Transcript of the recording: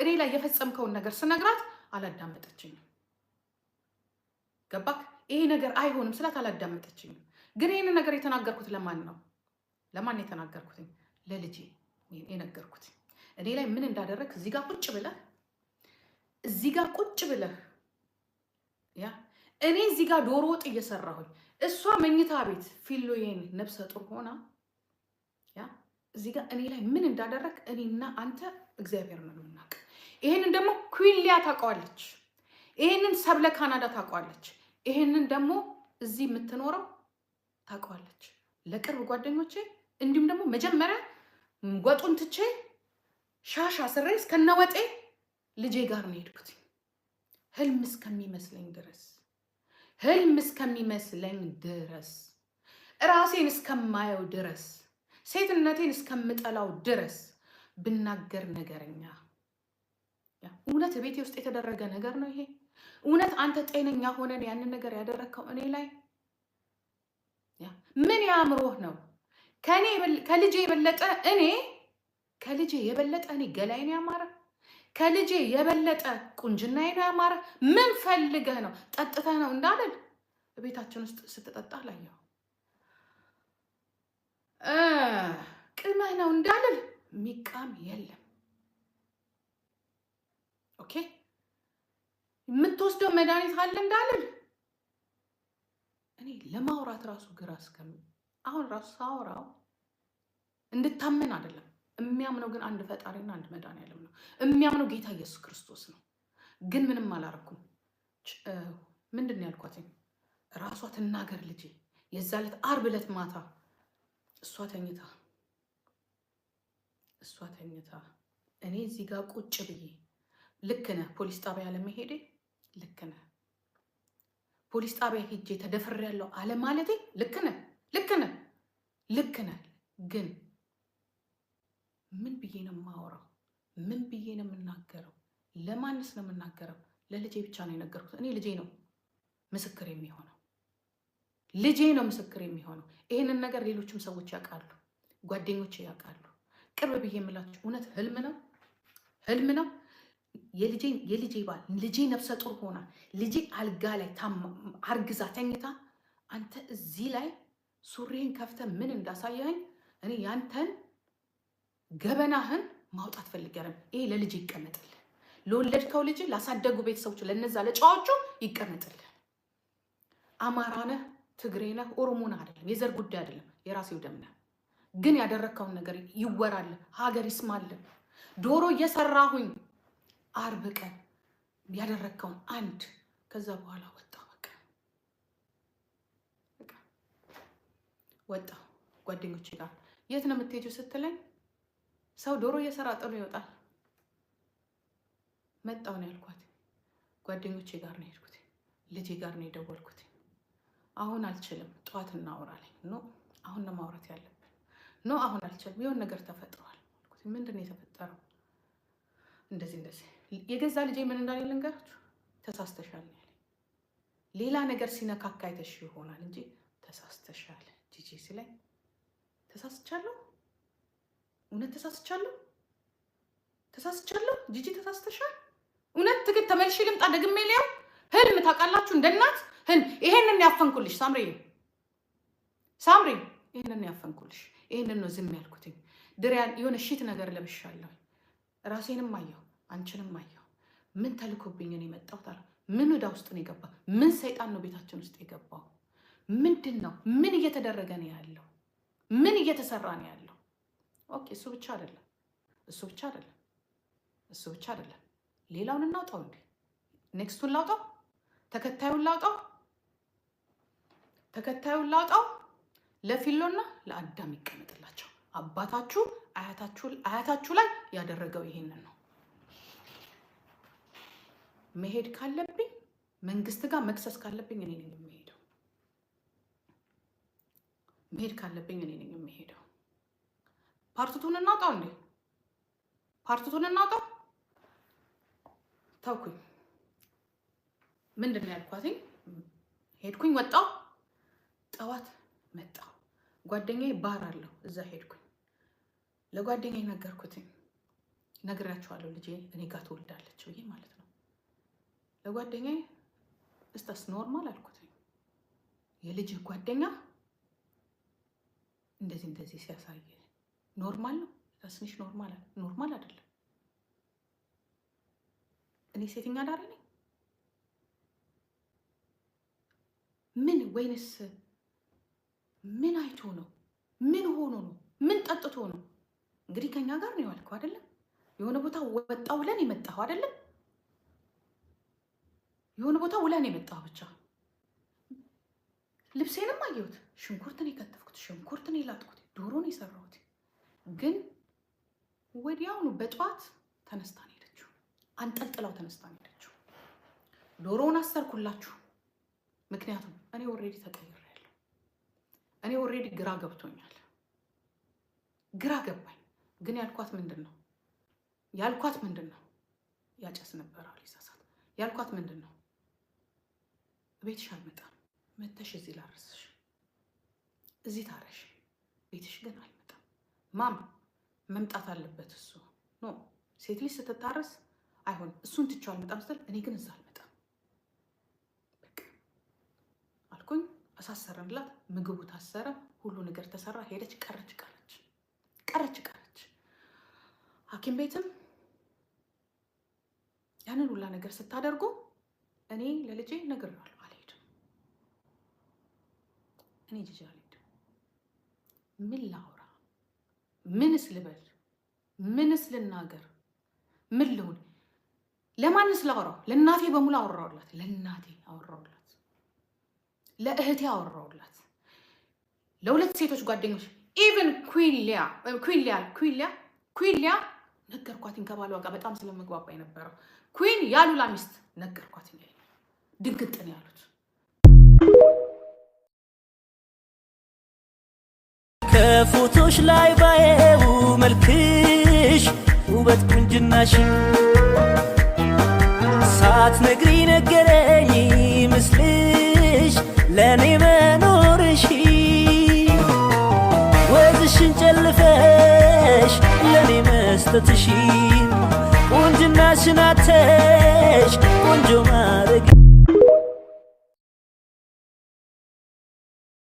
እኔ ላይ የፈጸምከውን ነገር ስነግራት አላዳመጠችኝም። ገባክ? ይሄ ነገር አይሆንም ስላት አላዳመጠችኝም። ግን ይሄን ነገር የተናገርኩት ለማን ነው? ለማን የተናገርኩት? ለልጄ የነገርኩት። እኔ ላይ ምን እንዳደረግ እዚህ ጋር ቁጭ ብለህ ያ እኔ እዚህ ጋር ዶሮ ወጥ እየሰራሁኝ እሷ መኝታ ቤት ፊሎዬን ነብሰ ጡር ሆና ያ እዚህ ጋር እኔ ላይ ምን እንዳደረግ እኔና አንተ እግዚአብሔር ነው የምናውቅ። ይሄንን ደግሞ ኩዊሊያ ታውቀዋለች። ይሄንን ሰብለ ካናዳ ታውቀዋለች። ይሄንን ደግሞ እዚህ የምትኖረው ታውቀዋለች። ለቅርብ ጓደኞቼ እንዲሁም ደግሞ መጀመሪያ ወጡን ትቼ ሻሻ ስሬ እስከነወጤ ልጄ ጋር ነው የሄድኩት። ህልም እስከሚመስለኝ ድረስ ራሴን እስከማየው ድረስ ሴትነቴን እስከምጠላው ድረስ ብናገር ነገረኛ። እውነት ቤቴ ውስጥ የተደረገ ነገር ነው ይሄ? እውነት አንተ ጤነኛ ሆነን ያንን ነገር ያደረግከው እኔ ላይ ምን ያምሮህ ነው? ከልጄ የበለጠ እኔ ገላይን ያማረ ከልጄ የበለጠ ቁንጅናዬ ነው ያማረ። ምን ፈልገህ ነው? ጠጥተህ ነው እንዳልል ቤታችን ውስጥ ስትጠጣ ላየው። ቅመህ ነው እንዳልል ሚቃም የለም። ኦኬ የምትወስደው መድኃኒት አለ እንዳልል እኔ ለማውራት ራሱ ግራ አሁን ራሱ ሳወራው እንድታመን አይደለም የሚያምነው፣ ግን አንድ ፈጣሪና አንድ መድኃኒዓለም ነው የሚያምነው፣ ጌታ ኢየሱስ ክርስቶስ ነው። ግን ምንም አላረኩም። ምንድን ነው ያልኳት? ራሷ ትናገር ልጄ። የዛ ዕለት ዓርብ ዕለት ማታ እሷ ተኝታ እኔ እዚህ ጋር ቁጭ ብዬ ልክ ነህ ፖሊስ ጣቢያ ለመሄዴ ልክ ነህ ፖሊስ ጣቢያ ሄጄ ተደፍሬያለሁ አለ ማለቴ ልክ ነህ። ግን ምን ብዬ ነው የማወራው? ምን ብዬ ነው የምናገረው? ለማንስ ነው የምናገረው? ለልጄ ብቻ ነው የነገርኩት። እኔ ልጄ ነው ምስክር የሚሆነው። ይህንን ነገር ሌሎችም ሰዎች ያውቃሉ፣ ጓደኞቼ ያውቃሉ። ቅርብ ብዬ የምላችሁ እውነት ህልም ነው። የልጄ ባል ልጄ ነፍሰ ጡር ሆና ልጄ አልጋ ላይ አርግዛ ተኝታ አንተ እዚህ ላይ ሱሪህን ከፍተ ምን እንዳሳየኸኝ እኔ ያንተን ገበናህን ማውጣት ፈልጋለሁ። ይሄ ለልጅ ይቀመጥልህ፣ ለወለድከው ልጅ ላሳደጉ ቤተሰቦች ለነዛ ለጫዎቹ ይቀመጥልህ። አማራ ነህ፣ ትግሬ ነህ፣ ኦሮሞ ነህ አይደለም፣ የዘር ጉዳይ አይደለም፣ የራሴው ደም ነህ። ግን ያደረግከውን ነገር ይወራልህ፣ ሀገር ይስማልህ። ዶሮ እየሰራሁኝ ዓርብ ቀን ያደረግከውን አንድ ከዛ በኋላ ወጣ ጓደኞቼ ጋር የት ነው የምትሄጂው ስትለኝ ሰው ዶሮ እየሰራ ጥሎ ይወጣል። መጣሁ ነው ያልኳት። ጓደኞቼ ጋር ነው የሄድኩት፣ ልጄ ጋር ነው የደወልኩት። አሁን አልችልም፣ ጠዋት እናወራለን። ኖ አሁን ነው ማውራት ያለብን። ኖ አሁን አልችልም፣ የሆነ ነገር ተፈጥሯል። ምንድን ነው የተፈጠረው? እንደዚህ የገዛ ልጄ ምን እንዳለ ልንገራችሁ። ተሳስተሻል ነው ያለኝ። ሌላ ነገር ሲነካካ አይተሽ ይሆናል እንጂ ተሳስተሻል ጂጂ ሲለኝ ተሳስቻለሁ። እውነት ተሳስቻለሁ ጂጂ ተሳስተሻል። እውነት ትግል ተመልሼ ልምጣ ደግሜ ሊያው ህልም ታውቃላችሁ፣ እንደናት ህልም። ይሄንን ያፈንኩልሽ ሳምሪ ይሄንን ያፈንኩልሽ። ይሄንን ነው ዝም ያልኩትኝ። ድሪያን የሆነ ሺት ነገር ለብሻለሁ። ራሴንም አየሁ፣ አንቺንም አየሁ። ምን ተልኮብኝ ነው የመጣሁት? ምን ወዳ ውስጥ ነው የገባ? ምን ሰይጣን ነው ቤታችን ውስጥ የገባው? ምንድን ነው? ምን እየተደረገ ነው ያለው? ምን እየተሰራ ነው ያለው? ኦኬ እሱ ብቻ አይደለም። ሌላውን እናውጣው እንዴ? ኔክስቱን ላውጣው? ተከታዩን ላውጣው? ለፊሎና ለአዳም ይቀመጥላቸው። አባታችሁ አያታችሁ ላይ ያደረገው ይሄንን ነው። መሄድ ካለብኝ መንግስት ጋር መክሰስ ካለብኝ እኔ ነኝ የምሄደው። ፓርቱቱን እናውጣው እንዴ? ተውኩኝ። ምንድን ነው ያልኳትኝ? ሄድኩኝ፣ ወጣው፣ ጠዋት መጣው። ጓደኛዬ ባር አለው፣ እዛ ሄድኩኝ። ለጓደኛዬ ነገርኩትኝ። ነግራችኋለሁ ልጄ እኔ ጋር ትወልዳለች ብዬ ማለት ነው። ለጓደኛዬ እስታስ ኖርማል አልኩት። የልጅ ጓደኛ እንደዚህ ሲያሳይ ኖርማል ነው? ታስንሽ ኖርማል አይደለም። እኔ ሴተኛ አዳሪ ነኝ? ምን ወይንስ ምን አይቶ ነው? ምን ሆኖ ነው? ምን ጠጥቶ ነው? እንግዲህ ከኛ ጋር ነው ያልከው አይደለም? የሆነ ቦታ ወጣው ብለን የመጣው አይደለም? የሆነ ቦታ ውለን የመጣው ብቻ። ልብሴንም አየሁት። ሽንኩርት ነው የከተፍኩት፣ ሽንኩርት ነው የላጥኩት፣ ዶሮ ነው የሰራሁት። ግን ወዲያውኑ በጧት ተነስታ ነው ሄደችው። አንጠልጥላው ተነስታ ነው ሄደችው። ዶሮውን አሰርኩላችሁ። ምክንያቱም እኔ ኦሬዲ ተቀይሬያለሁ። እኔ ኦሬዲ ግራ ገብቶኛል። ግራ ገባኝ። ግን ያልኳት ምንድን ነው? ያጨስ ነበር አልሳሳት። ያልኳት ምንድን ነው? ቤትሽ አልመጣም፣ መተሽ እዚህ ላረስሽ፣ እዚህ ታረሽ፣ ቤትሽ ግን አልመጣም። ማም መምጣት አለበት እሱ ኖ ሴት ልጅ ስትታረስ አይሆን እሱን ትቼው አልመጣም ስትል እኔ ግን እዛ አልመጣም በቃ አልኩኝ። አሳሰረንላት። ምግቡ ታሰረ፣ ሁሉ ነገር ተሰራ። ሄደች፣ ቀረች። ሐኪም ቤትም ያንን ሁላ ነገር ስታደርጉ እኔ ለልጄ ነግሬዋለሁ፣ አልሄድም። እኔ ልጄ አልሄድም። ምን ላውራ? ምንስ ልበል? ምንስ ልናገር? ምን ልሁን? ለማንስ ላውራው? ለእናቴ በሙሉ አወራውላት። ለእናቴ አወራውላት፣ ለእህቴ አወራውላት፣ ለሁለት ሴቶች ጓደኞች ኢቭን ኩዊንሊያ ነገርኳትኝ። ከባሏ ጋር በጣም ስለመግባባ የነበረው ኩዊን ያሉላ ሚስት ነገርኳትኝ። ድንግጥ ነው ያሉት። ከፎቶሽ ላይ ባየው መልክሽ ውበት ቁንጅናሽ ሳትነግሪ ነገረኝ ምስልሽ ለኔ መኖርሽ ወዝሽን ጨልፈሽ ለኔ መስጠትሽ ቁንጅናሽን አተሽ ቆንጆ ማረግ